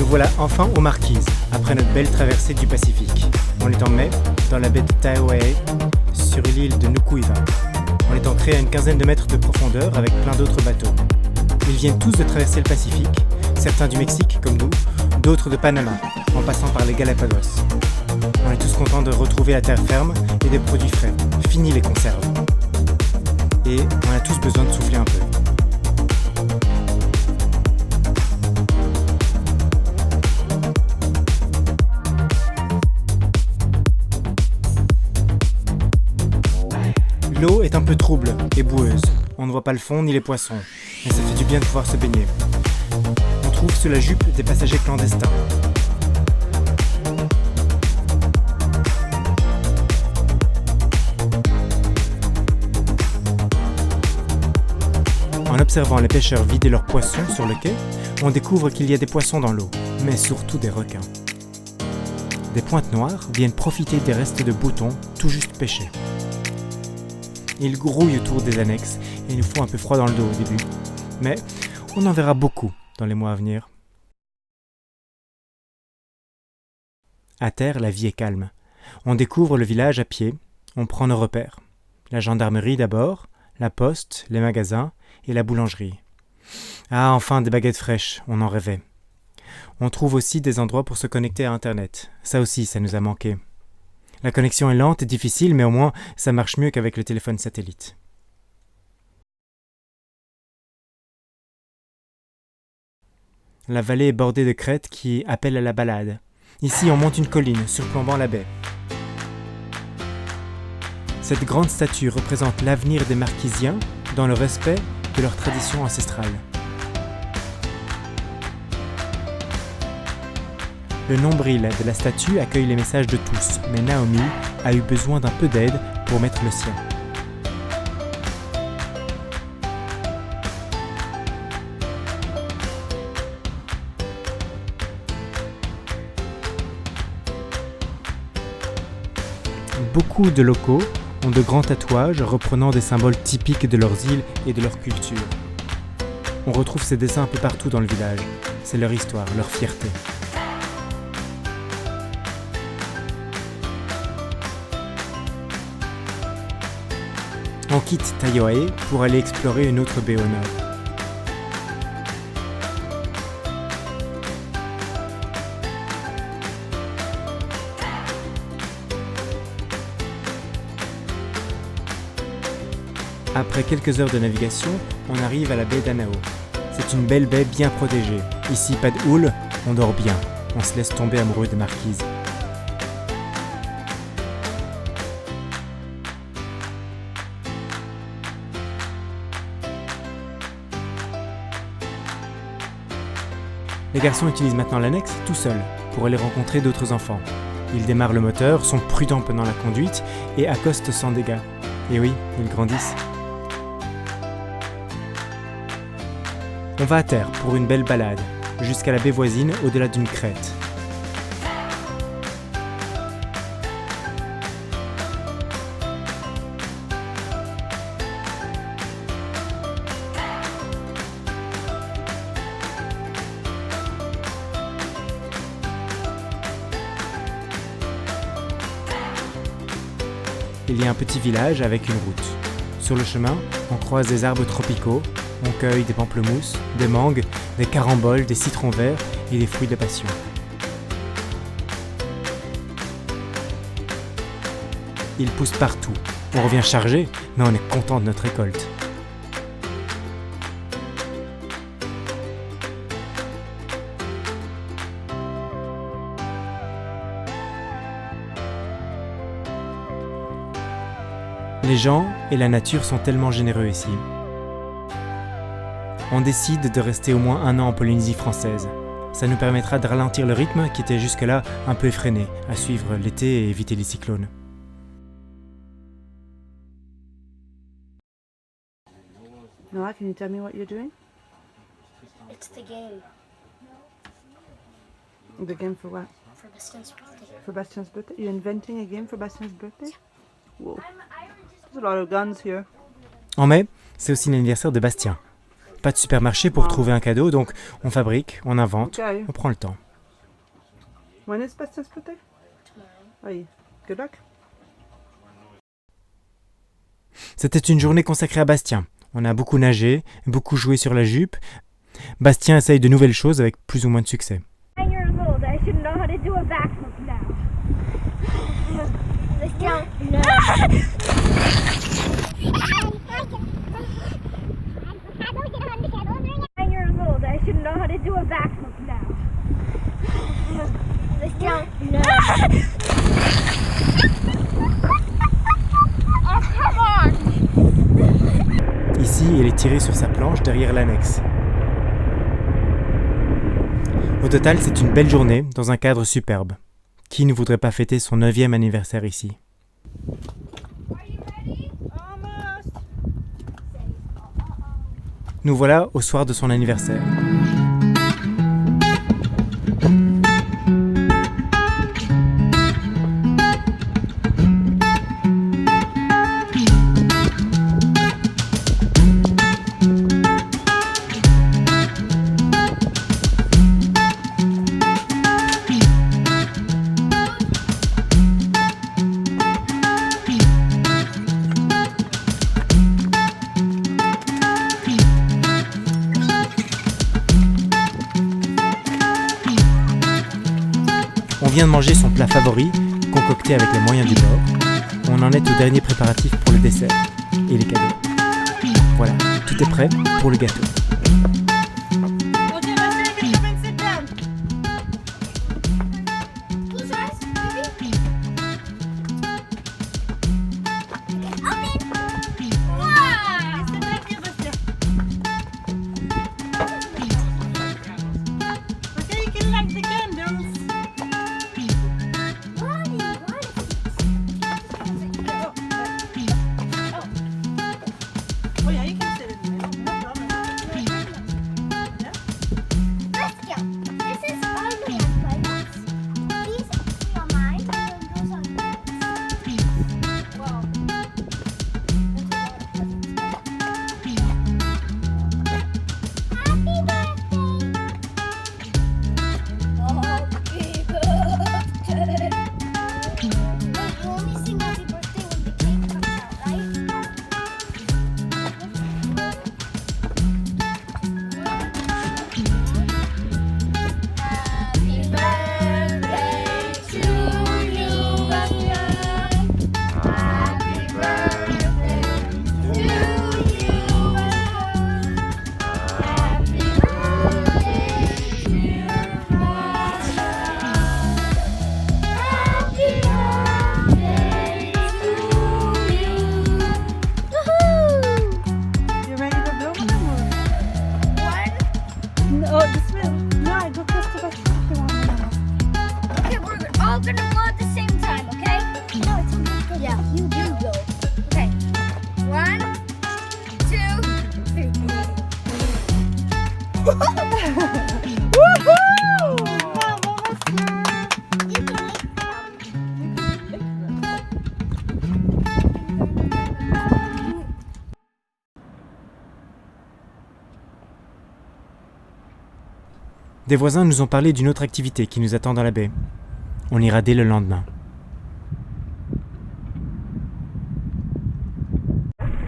voilà enfin aux Marquises, après notre belle traversée du Pacifique. On est en mai, dans la baie de Taiohae, sur l'île de Nuku'iva. On est ancré à une quinzaine de mètres de profondeur avec plein d'autres bateaux. Ils viennent tous de traverser le Pacifique, certains du Mexique comme nous, d'autres de Panama, en passant par les Galapagos. On est tous contents de retrouver la terre ferme et des produits frais. Fini les conserves. Et on a tous besoin de souffler un peu. L'eau est un peu trouble et boueuse. On ne voit pas le fond ni les poissons, mais ça fait du bien de pouvoir se baigner. On trouve sous la jupe des passagers clandestins. En observant les pêcheurs vider leurs poissons sur le quai, on découvre qu'il y a des poissons dans l'eau, mais surtout des requins. Des pointes noires viennent profiter des restes de boutons tout juste pêchés. Ils grouillent autour des annexes et il nous faut un peu froid dans le dos au début. Mais on en verra beaucoup dans les mois à venir. À terre, la vie est calme. On découvre le village à pied, on prend nos repères. La gendarmerie d'abord, la poste, les magasins et la boulangerie. Ah, enfin des baguettes fraîches, on en rêvait. On trouve aussi des endroits pour se connecter à Internet. Ça aussi, ça nous a manqué. La connexion est lente et difficile, mais au moins, ça marche mieux qu'avec le téléphone satellite. La vallée est bordée de crêtes qui appellent à la balade. Ici, on monte une colline surplombant la baie. Cette grande statue représente l'avenir des Marquisiens dans le respect de leur tradition ancestrale. Le nombril de la statue accueille les messages de tous, mais Naomi a eu besoin d'un peu d'aide pour mettre le sien. Beaucoup de locaux ont de grands tatouages reprenant des symboles typiques de leurs îles et de leur culture. On retrouve ces dessins un peu partout dans le village. C'est leur histoire, leur fierté. On quitte Taiohae pour aller explorer une autre baie au nord. Après quelques heures de navigation, on arrive à la baie d'Anao. C'est une belle baie bien protégée. Ici, pas de houle, on dort bien. On se laisse tomber amoureux des marquises. Les garçons utilisent maintenant l'annexe tout seuls pour aller rencontrer d'autres enfants. Ils démarrent le moteur, sont prudents pendant la conduite et accostent sans dégâts. Et oui, ils grandissent. On va à terre pour une belle balade, jusqu'à la baie voisine au-delà d'une crête. Il y a un petit village avec une route. Sur le chemin, on croise des arbres tropicaux, on cueille des pamplemousses, des mangues, des caramboles, des citrons verts et des fruits de passion. Ils poussent partout. On revient chargé, mais on est content de notre récolte. Les gens et la nature sont tellement généreux ici. On décide de rester au moins 1 an en Polynésie française. Ça nous permettra de ralentir le rythme qui était jusque-là un peu effréné, à suivre l'été et éviter les cyclones. Noah, can you tell me what you're doing? It's the game The game for what? for Bastian's birthday. For Bastian's birthday? You're inventing a game for Bastian's birthday? Whoa. There's a lot of guns here. En mai, c'est aussi l'anniversaire de Bastien. Pas de supermarché pour trouver un cadeau, donc on fabrique, on invente, Okay. on prend le temps. When is Bastian's birthday? Tomorrow. Aye. Good luck. C'était une journée consacrée à Bastien. On a beaucoup nagé, beaucoup joué sur la jupe. Bastien essaye de nouvelles choses avec plus ou moins de succès. 9 years old. I should know how to do a backflip now. Let's go. No. 9 years old. I should know how to do a backflip now. Let's go. No. Oh, come on! Ici, il est tiré sur sa planche derrière l'annexe. Au total, c'est une belle journée dans un cadre superbe. Qui ne voudrait pas fêter son 9e anniversaire ici? Nous voilà au soir de son anniversaire. On vient de manger son plat favori, concocté avec les moyens du bord. On en est au dernier préparatif pour le dessert et les cadeaux. Voilà, tout est prêt pour le gâteau. Okay, let's take it. Come and sit down. Close your eyes, baby. Wow! Sit down here, Bastien. Okay, you can light the candles. Oh yeah, you can sit in there. No problem. Let's go. This is our man presents. These three are mine, and then those are yours. Wow. Happy birthday! Happy birthday! Wait, you only sing happy birthday when the cake comes out, right? Happy birthday to you, Bastien. Happy birthday to you, Bastien. Happy birthday, dear Bastien. Happy birthday to you. Woohoo! You ready to blow them or? One. No, this way. No, I go close to Bastien if you want to. Okay, we're all gonna blow at the same time, okay? No, it's on my schedule. Yeah, you go. Okay. 1, 2, 3. Woohoo! You can lick Des voisins nous ont parlé d'une autre activité qui nous attend dans la baie. On ira dès le lendemain.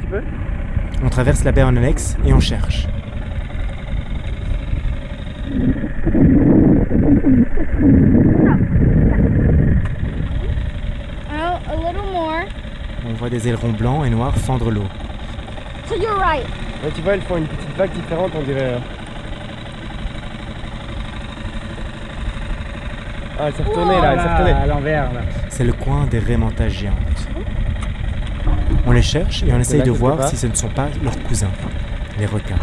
Tu peux? On traverse la baie en annexe et on cherche. Oh, a little more. On voit des ailerons blancs et noirs fendre l'eau. To your right. Ouais, tu vois, elles font une petite vague différente, on dirait. Ah, elle s'est retournée là, elle s'est retournée. À l'envers là. C'est le coin des raimentas géantes. On les cherche et on essaye là de quelque voir part. si ce ne sont pas leurs cousins, les requins.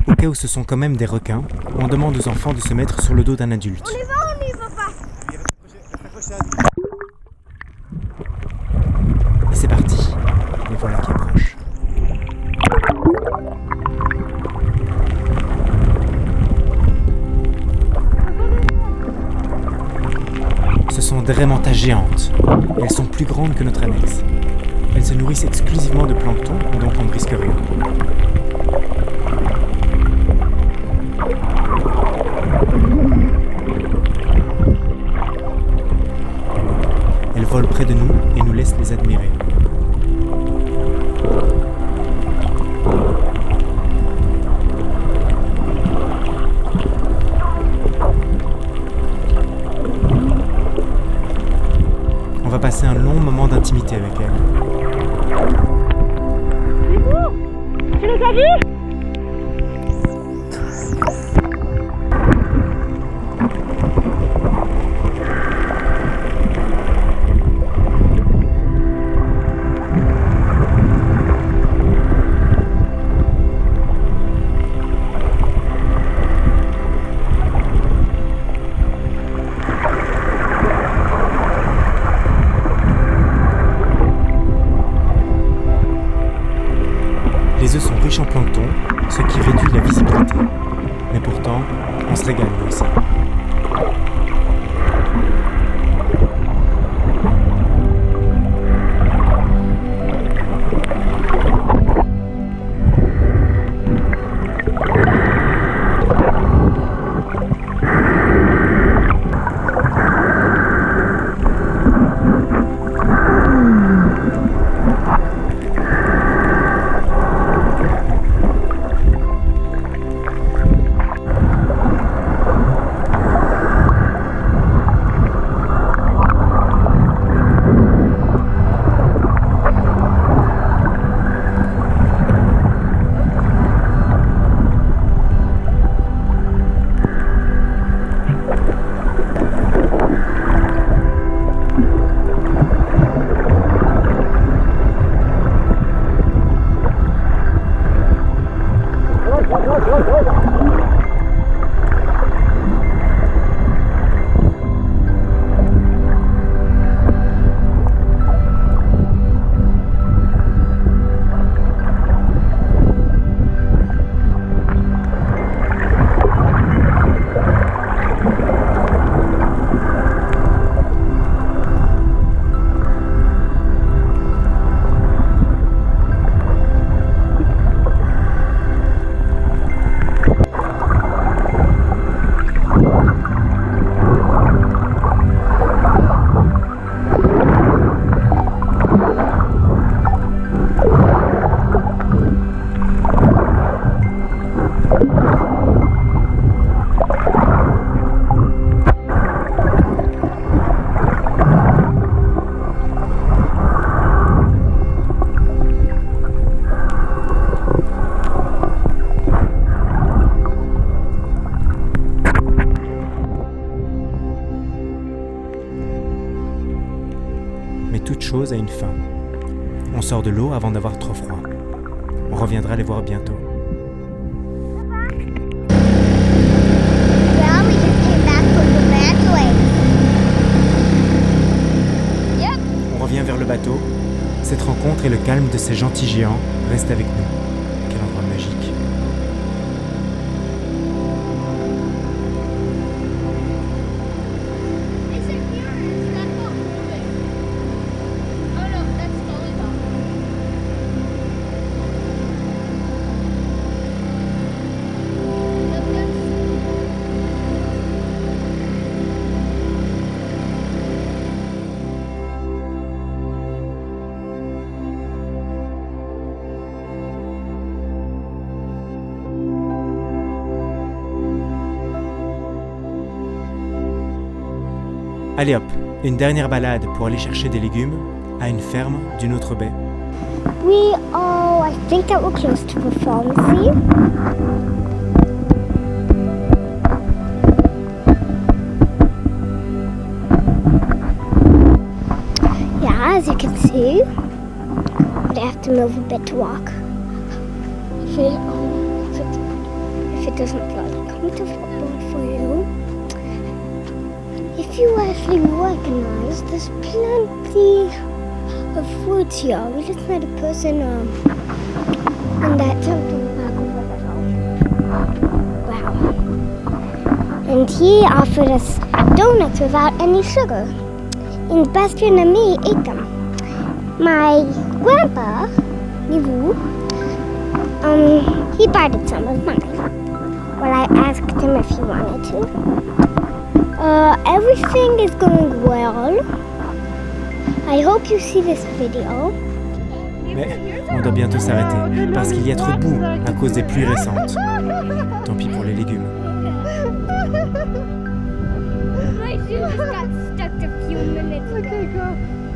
Au cas où ce sont quand même des requins, on demande aux enfants de se mettre sur le dos d'un adulte. On y va pas. Et c'est parti. Les voilà qui approchent. Ce sont des raimentas géantes. Et elles sont plus grandes que notre annexe. Elles se nourrissent exclusivement de plancton, donc on ne risque rien. volent près de nous et nous laissent les admirer. On va passer un long moment d'intimité avec elle. Tu les as vus? Les œufs sont riches en plancton, ce qui réduit la visibilité. Mais pourtant, on se régale nous aussi. Mais toute chose a une fin. On sort de l'eau avant d'avoir trop froid. On reviendra les voir bientôt. Well, we just came back from the evacuate. Yep. On revient vers le bateau. Cette rencontre et le calme de ces gentils géants restent avec nous. Quel endroit magique. Is it here or is that not moving? Oh no, that's slowly down. Allez hop, une dernière balade pour aller chercher des légumes à une ferme d'une autre baie. I think that we're close to the pharmacy. Yeah, as you can see, but I have to move a bit to walk. If it doesn't feel comfortable for you. If you actually recognize, there's plenty of fruits here. We just met a person on that temple back over there. Wow. And he offered us donuts without any sugar. And the best friend and me ate them. My grandpa, Nivu, he bited some of mine. Well, I asked him if he wanted to. Everything is going well. I hope you see this video. Mais on doit bientôt s'arrêter, parce qu'il y a trop de boue à cause des pluies récentes. Tant pis pour les légumes. My shoe just got stuck a few minutes ago. Okay,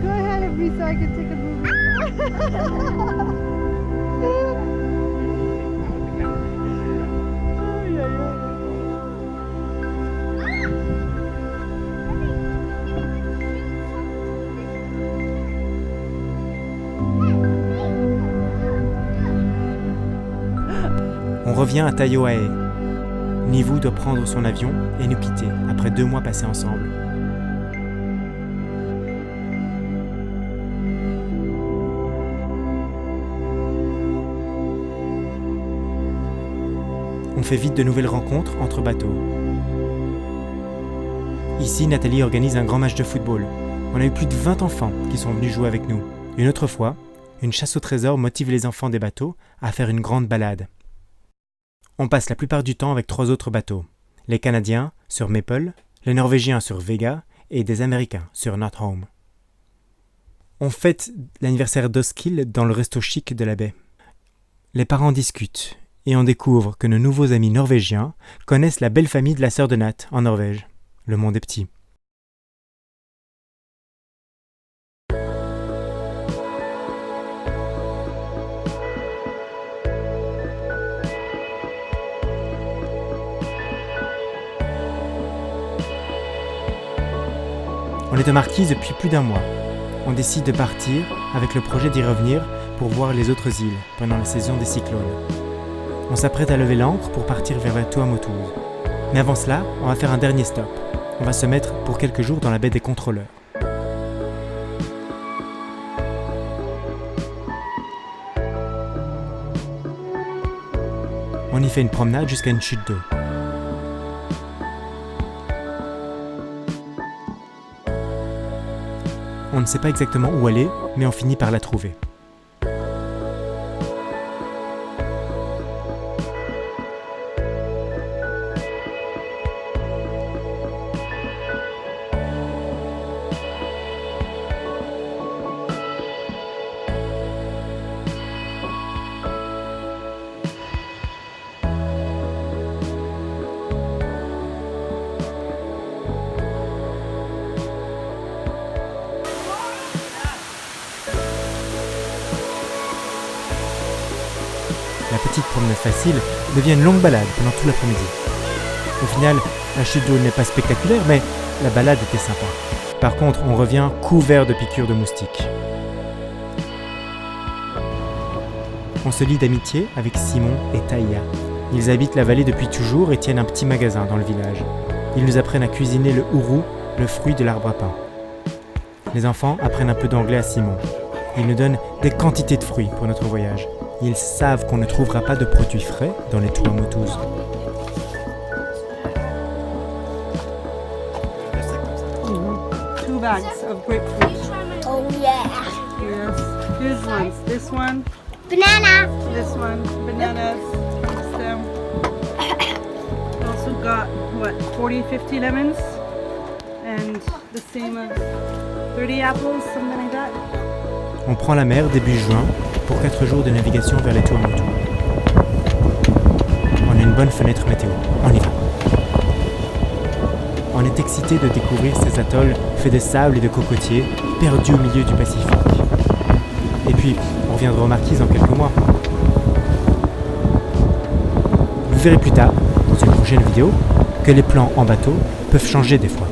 go ahead and so I can take a movie. On revient à Taiohae. Nivu doit prendre son avion et nous quitter après 2 mois passés ensemble. On fait vite de nouvelles rencontres entre bateaux. Ici, Nathalie organise un grand match de football. On a eu plus de 20 enfants qui sont venus jouer avec nous. Une autre fois, une chasse au trésor motive les enfants des bateaux à faire une grande balade. On passe la plupart du temps avec 3 autres bateaux. Les Canadiens sur Maple, les Norvégiens sur Vega et des Américains sur Not Home. On fête l'anniversaire d'Oskild dans le resto chic de la baie. Les parents discutent et on découvre que nos nouveaux amis norvégiens connaissent la belle famille de la sœur de Nat en Norvège. Le monde est petit. On est à Marquise depuis plus d'1 mois. On décide de partir avec le projet d'y revenir pour voir les autres îles pendant la saison des cyclones. On s'apprête à lever l'ancre pour partir vers la Tuamotu. Mais avant cela, on va faire un dernier stop. On va se mettre pour quelques jours dans la baie des Contrôleurs. On y fait une promenade jusqu'à une chute d'eau. On ne sait pas exactement où aller, mais on finit par la trouver. La petite promenade facile devient une longue balade pendant tout l'après-midi. Au final, la chute d'eau n'est pas spectaculaire, mais la balade était sympa. Par contre, on revient couvert de piqûres de moustiques. On se lie d'amitié avec Simon et Taïa. Ils habitent la vallée depuis toujours et tiennent un petit magasin dans le village. Ils nous apprennent à cuisiner le ourou, le fruit de l'arbre à pain. Les enfants apprennent un peu d'anglais à Simon. Ils nous donnent des quantités de fruits pour notre voyage. Ils savent qu'on ne trouvera pas de produits frais dans les Tuamotus. 2 bags of grapefruit. Oh yeah. Yes. Here's one. This one. Banana. This one. Bananas. From the stem. Also got, 40, 50 lemons. And the same as 30 apples, something like that. On prend la mer début juin pour 4 jours de navigation vers les Tuamotu. On a une bonne fenêtre météo. On y va. On est excité de découvrir ces atolls faits de sable et de cocotiers, perdus au milieu du Pacifique. Et puis, on reviendra aux Marquises en quelques mois. Vous verrez plus tard, dans une prochaine vidéo, que les plans en bateau peuvent changer des fois.